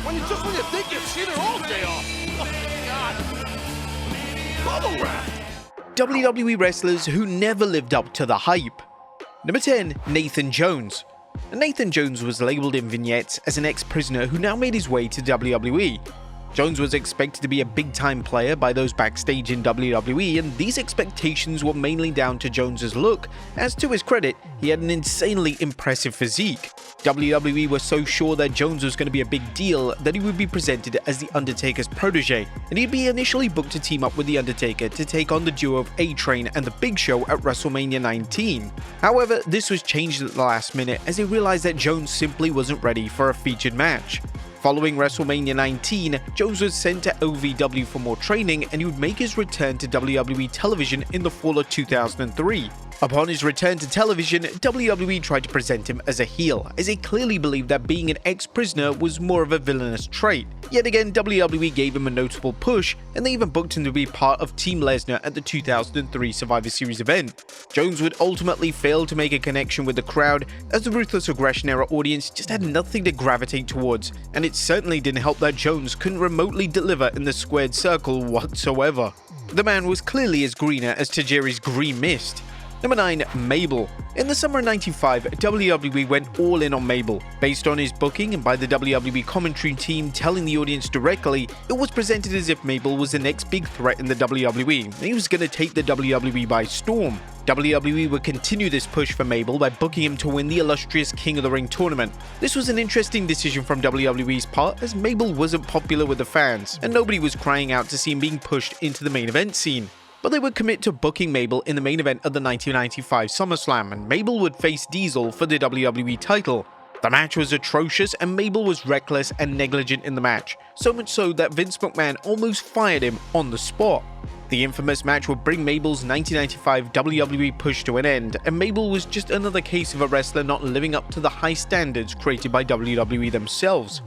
When you think you've seen it all, day off. Oh my God. Bubble wrap. WWE wrestlers who never lived up to the hype. Number 10, Nathan Jones. Nathan Jones was labeled in vignettes as an ex-prisoner who now made his way to WWE. Jones was expected to be a big-time player by those backstage in WWE, and these expectations were mainly down to Jones's look, as to his credit, he had an insanely impressive physique. WWE were so sure that Jones was going to be a big deal that he would be presented as The Undertaker's protege, and he'd be initially booked to team up with The Undertaker to take on the duo of A-Train and The Big Show at WrestleMania 19. However, this was changed at the last minute as they realized that Jones simply wasn't ready for a featured match. Following WrestleMania 19, Jones was sent to OVW for more training, and he would make his return to WWE television in the fall of 2003. Upon his return to television, WWE tried to present him as a heel, as they clearly believed that being an ex-prisoner was more of a villainous trait. Yet again, WWE gave him a notable push, and they even booked him to be part of Team Lesnar at the 2003 Survivor Series event. Jones would ultimately fail to make a connection with the crowd, as the Ruthless Aggression era audience just had nothing to gravitate towards, and it certainly didn't help that Jones couldn't remotely deliver in the squared circle whatsoever. The man was clearly as greener as Tajiri's green mist. Number 9, Mabel. In the summer of '95, WWE went all in on Mabel. Based on his booking and by the WWE commentary team telling the audience directly, it was presented as if Mabel was the next big threat in the WWE, and he was going to take the WWE by storm. WWE would continue this push for Mabel by booking him to win the illustrious King of the Ring tournament. This was an interesting decision from WWE's part, as Mabel wasn't popular with the fans, and nobody was crying out to see him being pushed into the main event scene. But they would commit to booking Mabel in the main event of the 1995 SummerSlam, and Mabel would face Diesel for the WWE title. The match was atrocious, and Mabel was reckless and negligent in the match, so much so that Vince McMahon almost fired him on the spot. The infamous match would bring Mabel's 1995 WWE push to an end, and Mabel was just another case of a wrestler not living up to the high standards created by WWE themselves.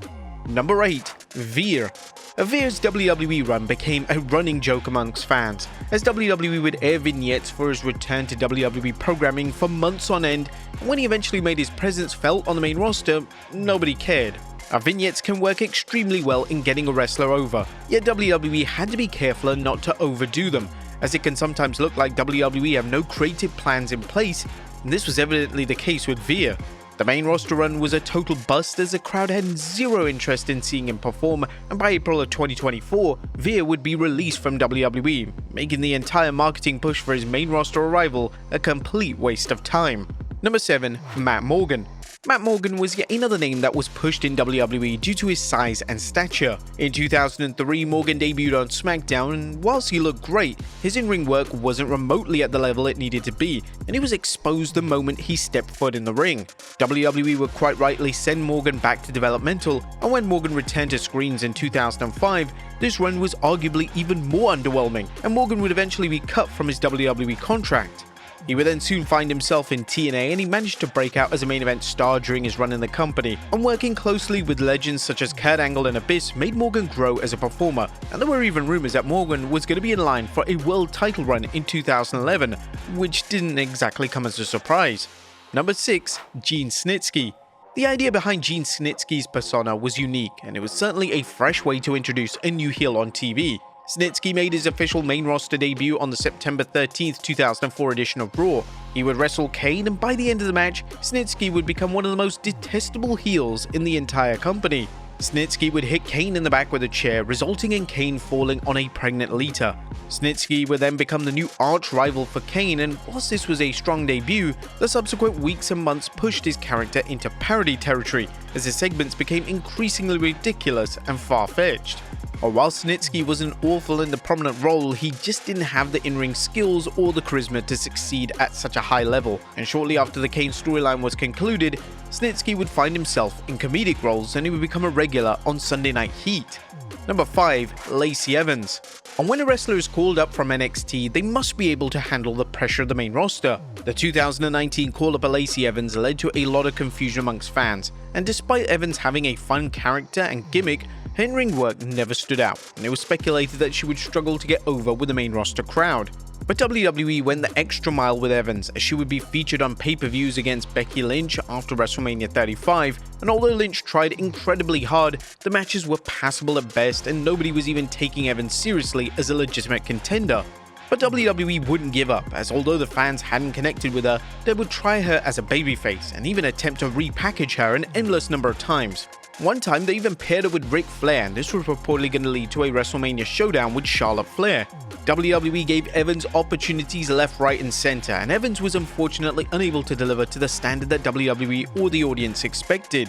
Number 8, Veer. Veer's WWE run became a running joke amongst fans, as WWE would air vignettes for his return to WWE programming for months on end, and when he eventually made his presence felt on the main roster, nobody cared. Vignettes can work extremely well in getting a wrestler over, yet WWE had to be careful not to overdo them, as it can sometimes look like WWE have no creative plans in place, and this was evidently the case with Veer. The main roster run was a total bust, as the crowd had zero interest in seeing him perform, and by April of 2024, Veer would be released from WWE, making the entire marketing push for his main roster arrival a complete waste of time. Number 7, Matt Morgan. Matt Morgan was yet another name that was pushed in WWE due to his size and stature. In 2003, Morgan debuted on SmackDown, and whilst he looked great, his in-ring work wasn't remotely at the level it needed to be, and he was exposed the moment he stepped foot in the ring. WWE would quite rightly send Morgan back to developmental, and when Morgan returned to screens in 2005, this run was arguably even more underwhelming, and Morgan would eventually be cut from his WWE contract. He would then soon find himself in TNA, and he managed to break out as a main event star during his run in the company, and working closely with legends such as Kurt Angle and Abyss made Morgan grow as a performer, and there were even rumors that Morgan was going to be in line for a world title run in 2011, which didn't exactly come as a surprise. Number 6, Gene Snitsky. The idea behind Gene Snitsky's persona was unique, and it was certainly a fresh way to introduce a new heel on TV. Snitsky made his official main roster debut on the September 13th, 2004 edition of Raw. He would wrestle Kane, and by the end of the match, Snitsky would become one of the most detestable heels in the entire company. Snitsky would hit Kane in the back with a chair, resulting in Kane falling on a pregnant Lita. Snitsky would then become the new arch-rival for Kane, and whilst this was a strong debut, the subsequent weeks and months pushed his character into parody territory, as his segments became increasingly ridiculous and far-fetched. While Snitsky wasn't awful in the prominent role, he just didn't have the in-ring skills or the charisma to succeed at such a high level, and shortly after the Kane storyline was concluded, Snitsky would find himself in comedic roles, and he would become a regular on Sunday Night Heat. Number 5, Lacey Evans. And when a wrestler is called up from NXT, they must be able to handle the pressure of the main roster. The 2019 call-up of Lacey Evans led to a lot of confusion amongst fans, and despite Evans having a fun character and gimmick, Her in-ring work never stood out, and it was speculated that she would struggle to get over with the main roster crowd. But WWE went the extra mile with Evans, as she would be featured on pay-per-views against Becky Lynch after WrestleMania 35, and although Lynch tried incredibly hard, the matches were passable at best and nobody was even taking Evans seriously as a legitimate contender. But WWE wouldn't give up, as although the fans hadn't connected with her, they would try her as a babyface and even attempt to repackage her an endless number of times. One time they even paired her with Ric Flair, and this was reportedly going to lead to a WrestleMania showdown with Charlotte Flair. WWE gave Evans opportunities left, right and center, and Evans was unfortunately unable to deliver to the standard that WWE or the audience expected.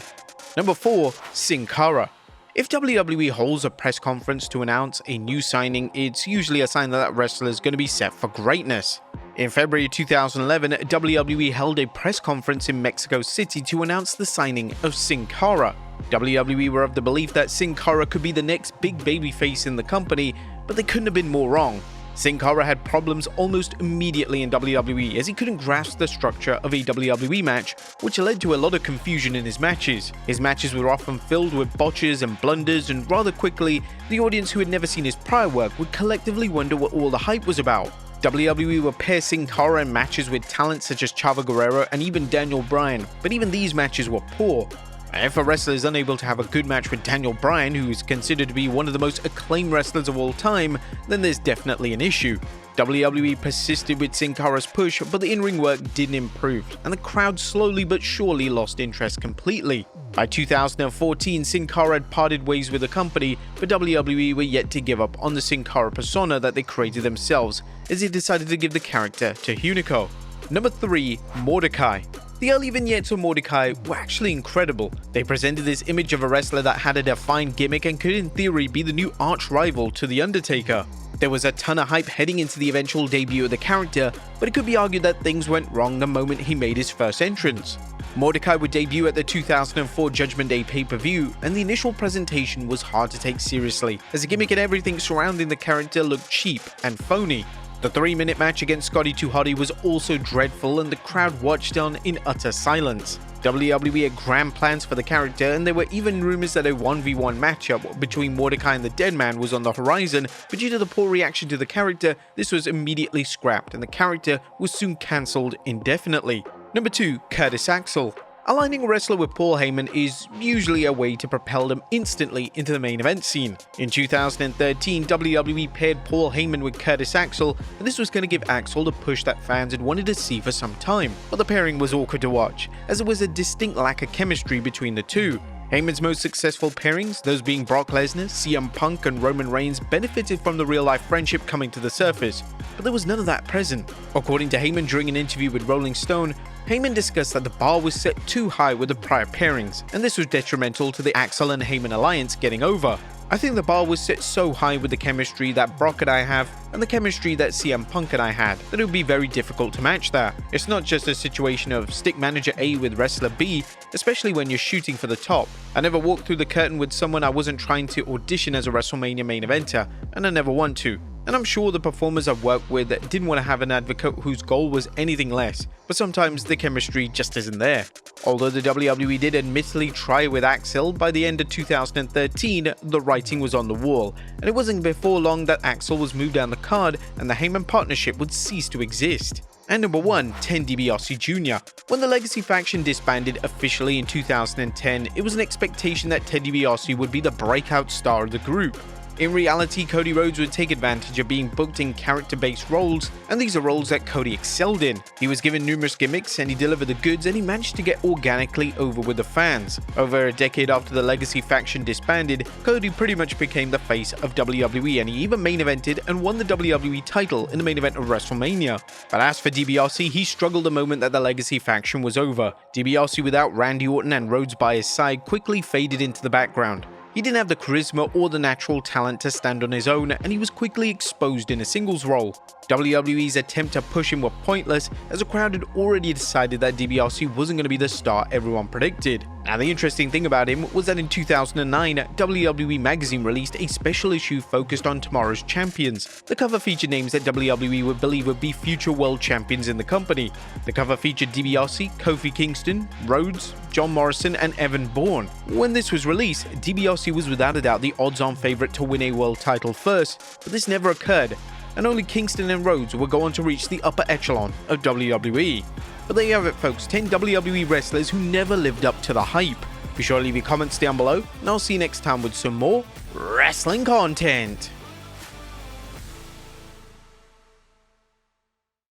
Number 4. Sin Cara. If WWE holds a press conference to announce a new signing, it's usually a sign that that wrestler is going to be set for greatness. In February 2011, WWE held a press conference in Mexico City to announce the signing of Sin Cara. WWE were of the belief that Sin Cara could be the next big babyface in the company, but they couldn't have been more wrong. Sin Cara had problems almost immediately in WWE, as he couldn't grasp the structure of a WWE match, which led to a lot of confusion in his matches. His matches were often filled with botches and blunders, and rather quickly, the audience who had never seen his prior work would collectively wonder what all the hype was about. WWE were pairing Sin Cara in matches with talents such as Chavo Guerrero and even Daniel Bryan, but even these matches were poor. If a wrestler is unable to have a good match with Daniel Bryan, who is considered to be one of the most acclaimed wrestlers of all time, then there's definitely an issue. WWE persisted with Sin Cara's push, but the in-ring work didn't improve, and the crowd slowly but surely lost interest completely. By 2014, Sin Cara had parted ways with the company, but WWE were yet to give up on the Sin Cara persona that they created themselves, as they decided to give the character to Hunico. Number 3. Mordecai. The early vignettes of Mordecai were actually incredible. They presented this image of a wrestler that had a defined gimmick and could in theory be the new arch-rival to The Undertaker. There was a ton of hype heading into the eventual debut of the character, but it could be argued that things went wrong the moment he made his first entrance. Mordecai would debut at the 2004 Judgment Day pay-per-view, and the initial presentation was hard to take seriously, as the gimmick and everything surrounding the character looked cheap and phony. The 3-minute match against Scotty 2 Hotty was also dreadful, and the crowd watched on in utter silence. WWE had grand plans for the character, and there were even rumors that a 1v1 matchup between Mordecai and the Dead Man was on the horizon, but due to the poor reaction to the character, this was immediately scrapped and the character was soon cancelled indefinitely. Number 2. Curtis Axel. Aligning a wrestler with Paul Heyman is usually a way to propel them instantly into the main event scene. In 2013, WWE paired Paul Heyman with Curtis Axel, and this was going to give Axel the push that fans had wanted to see for some time. But the pairing was awkward to watch, as there was a distinct lack of chemistry between the two. Heyman's most successful pairings, those being Brock Lesnar, CM Punk and Roman Reigns, benefited from the real-life friendship coming to the surface, but there was none of that present. According to Heyman during an interview with Rolling Stone, Heyman discussed that the bar was set too high with the prior pairings, and this was detrimental to the Axel and Heyman alliance getting over. I think the bar was set so high with the chemistry that Brock and I have, and the chemistry that CM Punk and I had, that it would be very difficult to match that. It's not just a situation of stick manager A with wrestler B, especially when you're shooting for the top. I never walked through the curtain with someone I wasn't trying to audition as a WrestleMania main eventer, and I never want to. And I'm sure the performers I've worked with didn't want to have an advocate whose goal was anything less, but sometimes the chemistry just isn't there. Although the WWE did admittedly try with Axel, by the end of 2013, the writing was on the wall, and it wasn't before long that Axel was moved down the card and the Heyman partnership would cease to exist. And number 1, Ted DiBiase Jr. When the Legacy faction disbanded officially in 2010, it was an expectation that Ted DiBiase would be the breakout star of the group. In reality, Cody Rhodes would take advantage of being booked in character-based roles, and these are roles that Cody excelled in. He was given numerous gimmicks and he delivered the goods, and he managed to get organically over with the fans. Over a decade after the Legacy faction disbanded, Cody pretty much became the face of WWE, and he even main evented and won the WWE title in the main event of WrestleMania. But as for DiBiase, he struggled the moment that the Legacy faction was over. DiBiase, without Randy Orton and Rhodes by his side, quickly faded into the background. He didn't have the charisma or the natural talent to stand on his own, and he was quickly exposed in a singles role. WWE's attempt to push him were pointless, as the crowd had already decided that DiBiase wasn't going to be the star everyone predicted. And the interesting thing about him was that in 2009, WWE Magazine released a special issue focused on tomorrow's champions. The cover featured names that WWE would believe would be future world champions in the company. The cover featured DiBiase, Kofi Kingston, Rhodes, John Morrison, and Evan Bourne. When this was released, DiBiase was without a doubt the odds-on favorite to win a world title first, but this never occurred, and only Kingston and Rhodes would go on to reach the upper echelon of WWE. But there you have it, folks, 10 WWE wrestlers who never lived up to the hype. Be sure to leave your comments down below, and I'll see you next time with some more wrestling content.